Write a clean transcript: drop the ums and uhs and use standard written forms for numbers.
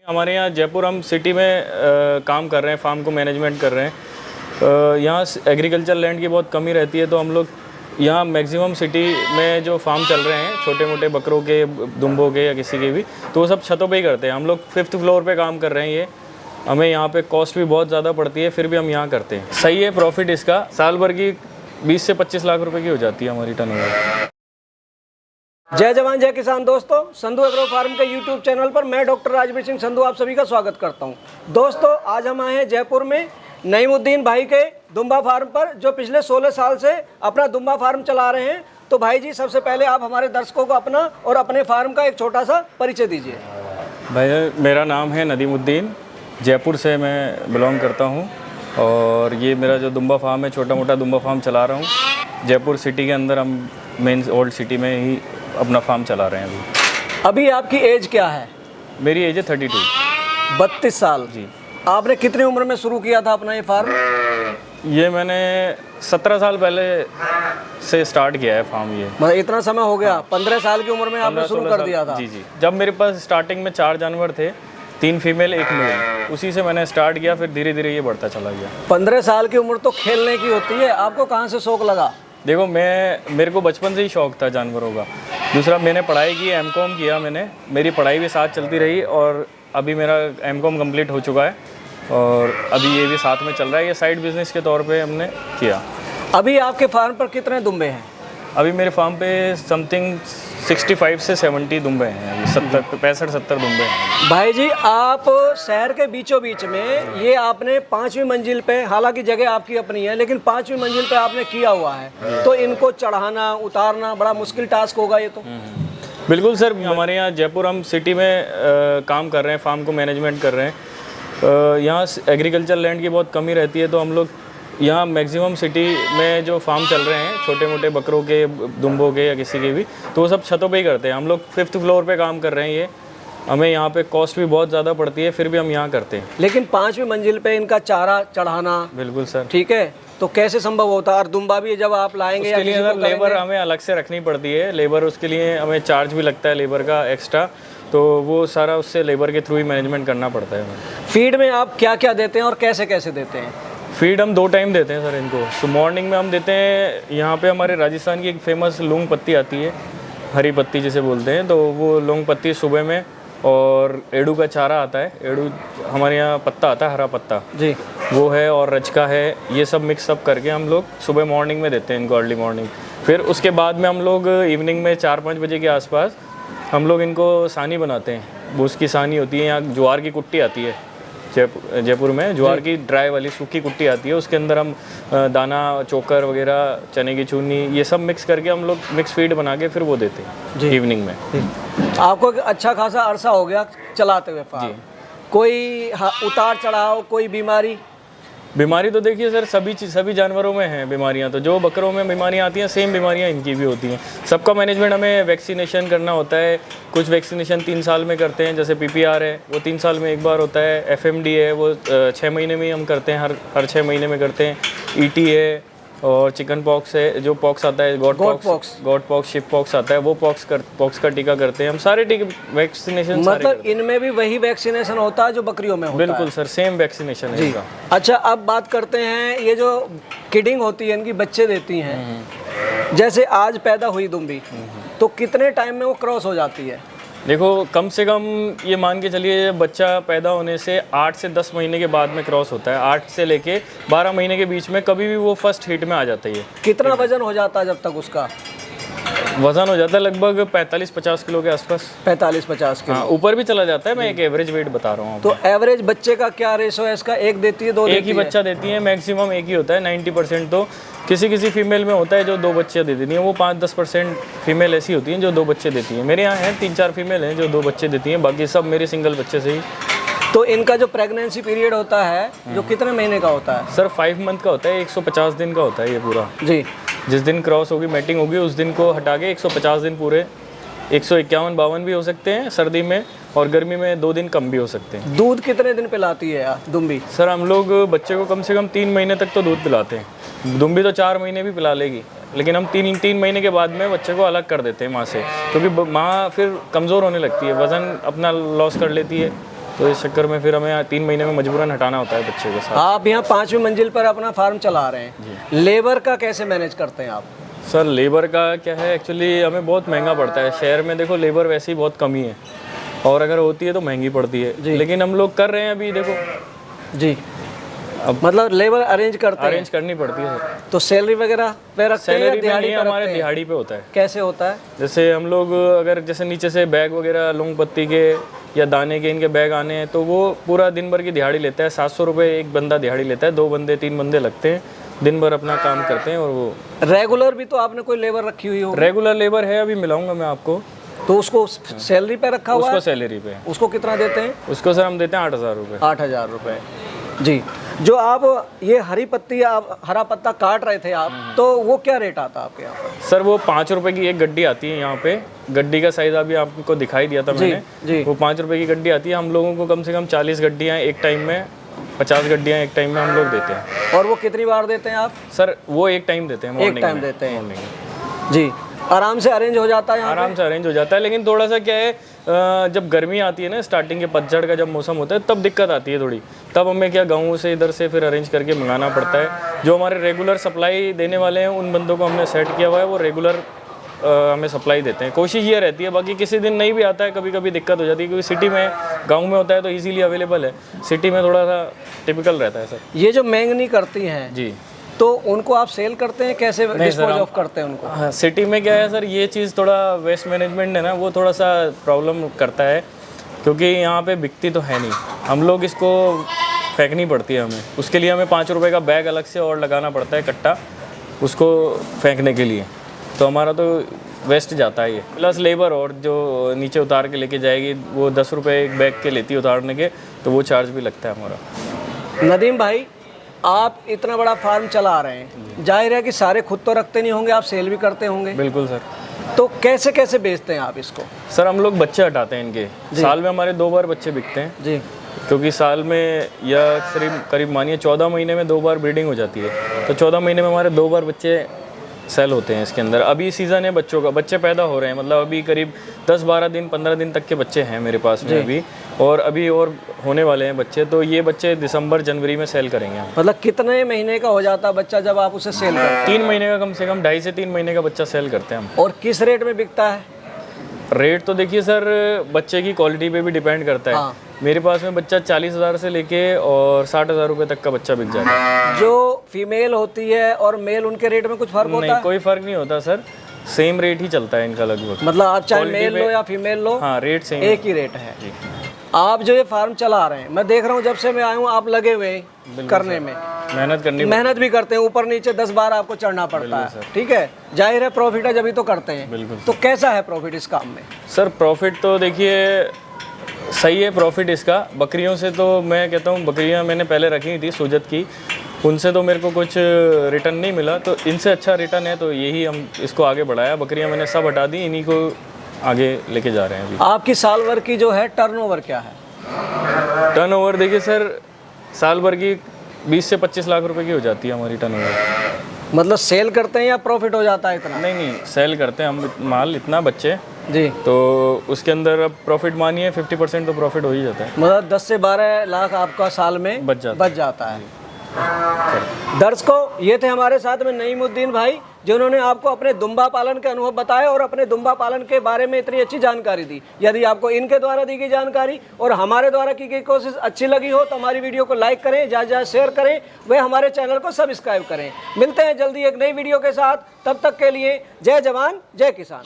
हमारे यहाँ जयपुर हम सिटी में काम कर रहे हैं, फार्म को मैनेजमेंट कर रहे हैं। यहाँ एग्रीकल्चर लैंड की बहुत कमी रहती है, तो हम लोग यहाँ मैक्सिमम सिटी में जो फार्म चल रहे हैं छोटे मोटे बकरों के, दुम्बों के या किसी के भी, तो वो सब छतों पे ही करते हैं। हम लोग 5th फ्लोर पे काम कर रहे हैं। ये हमें यहाँ पे कॉस्ट भी बहुत ज़्यादा पड़ती है, फिर भी हम यहाँ करते हैं। सही है, प्रॉफिट इसका साल भर की 20 से 25 लाख रुपए की हो जाती है हमारी टर्नओवर। जय जवान जय किसान। दोस्तों, संधू एग्रो फार्म के यूट्यूब चैनल पर मैं डॉक्टर राजवीर सिंह संधू आप सभी का स्वागत करता हूं। दोस्तों, आज हम आए हैं जयपुर में नईमुद्दीन भाई के दुम्बा फार्म पर, जो पिछले 16 साल से अपना दुम्बा फार्म चला रहे हैं। तो भाई जी, सबसे पहले आप हमारे दर्शकों को अपना और अपने फार्म का एक छोटा सा परिचय दीजिए। भाई, मेरा नाम है नदीमुद्दीन, जयपुर से मैं बिलोंग करता हूँ और ये मेरा जो दुम्बा फार्म है, छोटा मोटा दुम्बा फार्म चला रहा हूँ जयपुर सिटी के अंदर। हम मेन ओल्ड सिटी में ही अपना फार्म चला रहे हैं अभी आपकी एज क्या है? मेरी एज है 32। 32 साल जी। आपने कितनी उम्र में शुरू किया था अपना ये फार्म? ये मैंने 17 साल पहले से स्टार्ट किया है फार्म। ये मतलब इतना समय हो गया? 15 साल की उम्र में आपने शुरू कर दिया था? जी जी। जब मेरे पास स्टार्टिंग में 4 जानवर थे, 3 फीमेल 1 मेल, उसी से मैंने स्टार्ट किया, फिर धीरे धीरे ये बढ़ता चला गया। 15 साल की उम्र तो खेलने की होती है, आपको कहाँ से शौक लगा? देखो, मेरे को बचपन से ही शौक था जानवरों का। दूसरा, मैंने पढ़ाई की, एमकॉम किया मैंने, मेरी पढ़ाई भी साथ चलती रही और अभी मेरा एमकॉम कंप्लीट हो चुका है और अभी ये भी साथ में चल रहा है। ये साइड बिजनेस के तौर पे हमने किया। अभी आपके फार्म पर कितने दुम्बे हैं? अभी मेरे फार्म पे समथिंग 65 से 70 दुम्बे हैं। अभी 65-70 दुम्बे हैं। भाई जी, आप शहर के बीचों बीच में ये आपने 5वीं मंजिल पे, हालांकि जगह आपकी अपनी है, लेकिन 5वीं मंजिल पे आपने किया हुआ है, तो इनको चढ़ाना उतारना बड़ा मुश्किल टास्क होगा ये तो। बिल्कुल सर, हमारे यहाँ जयपुर हम सिटी में काम कर रहे हैं, फार्म को मैनेजमेंट कर रहे हैं। यहाँ एग्रीकल्चर लैंड की बहुत कमी रहती है, तो हम लोग यहाँ मैक्सिमम सिटी में जो फार्म चल रहे हैं छोटे मोटे बकरों के, दुम्बों के या किसी के भी, तो वो सब छतों पे ही करते हैं। हम लोग 5th फ्लोर पे काम कर रहे हैं। ये हमें यहाँ पे कॉस्ट भी बहुत ज़्यादा पड़ती है, फिर भी हम यहाँ करते हैं। लेकिन 5वीं मंजिल पे इनका चारा चढ़ाना, बिल्कुल सर, ठीक है, तो कैसे संभव होता है? और दुम्बा भी जब आप लाएंगे उसके लिए अगर लेबर हमें अलग से रखनी पड़ती है। लेबर, उसके लिए हमें चार्ज भी लगता है लेबर का एक्स्ट्रा, तो वो सारा उससे लेबर के थ्रू ही मैनेजमेंट करना पड़ता है। फीड में आप क्या क्या देते हैं और कैसे कैसे देते हैं? फीड हम 2 टाइम देते हैं सर इनको। तो मॉर्निंग में हम देते हैं, यहाँ पे हमारे राजस्थान की एक फेमस लौंग पत्ती आती है, हरी पत्ती जिसे बोलते हैं, तो वो लौंग पत्ती सुबह में, और एड़ू का चारा आता है, एड़ू हमारे यहाँ पत्ता आता है, हरा पत्ता जी, वो है, और रचका है। ये सब मिक्स अप करके हम लोग सुबह मॉर्निंग में देते हैं इनको, अर्ली मॉर्निंग। फिर उसके बाद में हम लोग इवनिंग में 4-5 बजे के आसपास हम लोग इनको सानी बनाते हैं। भूस की सानी होती है, यहाँ ज्वार की कुट्टी आती है जयपुर में, ज्वार की ड्राई वाली सूखी कुट्टी आती है, उसके अंदर हम दाना, चोकर वगैरह, चने की चूनी, ये सब मिक्स करके हम लोग मिक्स फीड बना के फिर वो देते हैं इवनिंग में। आपको अच्छा खासा अरसा हो गया चलाते हुए फार्म, कोई उतार चढ़ाव, कोई बीमारी? तो देखिए सर, सभी जानवरों में हैं बीमारियां। तो जो बकरों में बीमारियां आती हैं, सेम बीमारियां इनकी भी होती हैं। सबका मैनेजमेंट हमें वैक्सीनेशन करना होता है। कुछ वैक्सीनेशन 3 साल में करते हैं, जैसे PPR है वो 3 साल में एक बार होता है। FMD है वो 6 महीने में ही हम करते हैं, हर 6 महीने में करते हैं। ET है, और चिकन पॉक्स है, जो पॉक्स आता है, गॉड पॉक्स, शिप पॉक्स आता है, वो पॉक्स का टीका करते हैं हम। सारे टीके वैक्सीनेशन, मतलब इनमें भी वही वैक्सीनेशन होता है जो बकरियों में होता है? बिल्कुल सर, सेम वैक्सीनेशन है इनका। अच्छा, अब बात करते हैं, ये जो किडिंग होती है, इनकी बच्चे देती हैं, जैसे आज पैदा हुई दुम्बी, तो कितने टाइम में वो क्रॉस हो जाती है? देखो, कम से कम ये मान के चलिए, बच्चा पैदा होने से 8 से 10 महीने के बाद में क्रॉस होता है। 8 से लेके 12 महीने के बीच में कभी भी वो फर्स्ट हिट में आ जाता है। कितना वजन हो जाता है जब तक उसका? वजन हो जाता है लगभग 45-50 किलो के आसपास। 45-50 किलो? हाँ, ऊपर भी चला जाता है। मैं एक एवरेज वेट बता रहा हूँ। तो एवरेज बच्चे का क्या रेशो है इसका? एक देती है, 2 देती है? एक ही बच्चा देती है, मैक्सिमम एक ही होता है। 90% तो किसी फीमेल में होता है जो 2 बच्चे दे देती हैं। वो 5-10% फीमेल ऐसी होती हैं जो 2 बच्चे देती हैं। मेरे यहाँ हैं 3-4 फीमेल हैं जो 2 बच्चे देती हैं, बाकी सब मेरे सिंगल बच्चे से ही। तो इनका जो प्रेगनेंसी पीरियड होता है, जो कितने महीने का होता है? सर 5 मंथ का होता है, 150 दिन का होता है ये पूरा जी। जिस दिन क्रॉस होगी, मैटिंग होगी, उस दिन को हटा के 150 दिन पूरे, 151-52 भी हो सकते हैं सर्दी में, और गर्मी में 2 दिन कम भी हो सकते हैं। दूध कितने दिन पिलाती है दुम्बी? सर हम लोग बच्चे को कम से कम 3 महीने तक तो दूध पिलाते हैं। दुम्बी तो 4 महीने भी पिला लेगी, लेकिन हम 3 महीने के बाद में बच्चे को अलग कर देते हैं माँ से, क्योंकि माँ फिर कमज़ोर होने लगती है, वज़न अपना लॉस कर लेती है, तो इस चक्कर में फिर हमें 3 महीने में मजबूरन हटाना होता है बच्चे के साथ। आप यहाँ 5वीं मंजिल पर अपना फार्म चला रहे हैं, लेबर का कैसे मैनेज करते हैं आप? सर लेबर का क्या है, एक्चुअली हमें बहुत महंगा पड़ता है। शहर में देखो लेबर वैसे ही बहुत कमी है, और अगर होती है तो महंगी पड़ती है, लेकिन हम लोग कर रहे हैं अभी देखो जी। अब मतलब लेबर अरेंज करनी पड़ती है सर। तो सैलरी वगैरह पे रखते हैं या सैलरी दिहाड़ी पे हमारे रखते हैं? दिहाड़ी पे होता है। कैसे होता है? जैसे हम लोग अगर जैसे नीचे से बैग वगैरह लौंग पत्ती के या दाने के इनके बैग आने हैं, तो वो पूरा दिन भर की दिहाड़ी लेता है। 700 रुपये एक बंदा दिहाड़ी लेता है, 2 बंदे 3 बंदे लगते हैं, दिन भर अपना काम करते हैं। और वो रेगुलर भी तो आपने कोई लेबर रखी हुई हो? रेगुलर लेबर है, अभी मिलाऊंगा मैं आपको। तो उसको सैलरी पे रखा हुआ है? उसको सैलरी पे। उसको कितना देते हैं? उसको सर हम देते हैं 8,000 रुपये। 8,000 रुपये जी। जो आप ये हरी पत्ती, आप हरा पत्ता काट रहे थे आप, तो वो क्या रेट आता है आपके यहाँ पर? सर वो 5 रुपए की एक गड्डी आती है यहाँ पे। गड्डी का साइज अभी आपको दिखाई दिया था मैंने जी। वो 5 रुपए की गड्डी आती है। हम लोगों को कम से कम 40 गड्डियाँ एक टाइम में, 50 गड्डियाँ एक टाइम में हम लोग देते हैं। और वो कितनी बार देते हैं आप? सर वो एक टाइम देते हैं, एक टाइम देते हैं मॉर्निंग में। जी। आराम से अरेंज हो जाता है यहाँ पे? आराम से अरेंज हो जाता है, लेकिन थोड़ा सा क्या है, जब गर्मी आती है ना, स्टार्टिंग के पतझड़ का जब मौसम होता है, तब दिक्कत आती है थोड़ी। तब हमें क्या गाँव से इधर से फिर अरेंज करके मंगाना पड़ता है। जो हमारे रेगुलर सप्लाई देने वाले हैं उन बंदों को हमने सेट किया हुआ है, वो रेगुलर हमें सप्लाई देते हैं। कोशिश ये रहती है, बाकी किसी दिन नहीं भी आता है, कभी कभी दिक्कत हो जाती है, क्योंकि सिटी में, गांव में होता है तो इजीली अवेलेबल है, सिटी में थोड़ा सा टिपिकल रहता है सर। ये जो मैंगनी करती हैं जी, तो उनको आप सेल करते हैं, कैसे डिस्पोज ऑफ करते हैं उनको? हाँ, सिटी में क्या है सर, ये चीज़ थोड़ा वेस्ट मैनेजमेंट है ना, वो थोड़ा सा प्रॉब्लम करता है, क्योंकि यहाँ पे बिकती तो है नहीं। हम लोग इसको फेंकनी पड़ती है हमें, उसके लिए हमें 5 रुपये का बैग अलग से और लगाना पड़ता है कट्टा, उसको फेंकने के लिए। तो हमारा तो वेस्ट जाता है ये, प्लस लेबर और जो नीचे उतार के लेके जाएगी वो 10 रुपये एक बैग के लेती है उतारने के, तो वो चार्ज भी लगता है हमारा। नदीम भाई, आप इतना बड़ा फार्म चला रहे हैं, जाहिर है कि सारे खुद तो रखते नहीं होंगे, आप सेल भी करते होंगे? बिल्कुल सर। तो कैसे कैसे बेचते हैं आप इसको? सर हम लोग बच्चे हटाते हैं इनके, साल में हमारे 2 बार बच्चे बिकते हैं जी। क्योंकि साल में या करीब मानिए 14 महीने में 2 बार ब्रीडिंग हो जाती है, तो 14 महीने में हमारे 2 बार बच्चे सेल होते हैं इसके अंदर। अभी सीज़न है बच्चों का, बच्चे पैदा हो रहे हैं, मतलब अभी करीब 10-12 दिन 15 दिन तक के बच्चे हैं मेरे पास में अभी, और अभी और होने वाले हैं बच्चे। तो ये बच्चे दिसंबर जनवरी में सेल करेंगे हम। मतलब कितने महीने का हो जाता है बच्चा जब आप उसे सेल करते हैं? 3 महीने का, कम से कम 2.5 से 3 महीने का बच्चा सेल करते हैं हम। और किस रेट में बिकता है? रेट तो देखिए सर, बच्चे की क्वालिटी पे भी डिपेंड करता है। हाँ। मेरे पास में बच्चा 40,000 से लेके और 60,000 रुपये तक का बच्चा बिक जाता है। जो फीमेल होती है और मेल, उनके रेट में कुछ फर्क होता नहीं, है? कोई फर्क नहीं होता सर, सेम रेट ही चलता है इनका लगभग। मतलब आप चाहे मेल लो या फीमेल लो, हाँ रेट सेम, एक ही रेट है। आप जो ये फार्म चला रहे हैं, मैं देख रहा हूँ जब से मैं आया हूँ आप लगे हुए हैं करने में, मेहनत भी करते हैं, ऊपर नीचे 10 बार आपको चढ़ना पड़ता है, ठीक है? जाहिर है प्रॉफिट है, जब ही तो करते हैं। बिल्कुल। तो कैसा है प्रॉफिट इस काम में? सर प्रॉफिट तो देखिए सही है प्रॉफिट इसका। बकरियों से तो मैं कहता हूँ, बकरियाँ मैंने पहले रखी थी सुजत की, उनसे तो मेरे को कुछ रिटर्न नहीं मिला, तो इनसे अच्छा रिटर्न है, तो यही हम इसको आगे बढ़ाया। बकरियाँ मैंने सब हटा दी, इन्हीं को आगे लेके जा रहे हैं अभी। आपकी साल भर की जो है टर्नओवर क्या है? टर्नओवर देखिए सर, साल भर की 20 से 25 लाख रुपए की हो जाती है हमारी टर्नओवर। मतलब सेल करते हैं या प्रॉफिट हो जाता है इतना? नहीं, सेल करते हैं हम माल इतना बच्चे जी, तो उसके अंदर अब प्रॉफिट मानिए 50% तो प्रॉफिट हो ही जाता है। मतलब 10 से 12 लाख आपका साल में बच जाता है। दर्शकों, ये थे हमारे साथ में नईमुद्दीन भाई, जिन्होंने आपको अपने दुम्बा पालन के अनुभव बताए और अपने दुम्बा पालन के बारे में इतनी अच्छी जानकारी दी। यदि आपको इनके द्वारा दी गई जानकारी और हमारे द्वारा की गई कोशिश अच्छी लगी हो तो हमारी वीडियो को लाइक करें, ज़्यादा शेयर करें, वे हमारे चैनल को सब्सक्राइब करें। मिलते हैं जल्दी एक नई वीडियो के साथ, तब तक के लिए जय जवान जय किसान।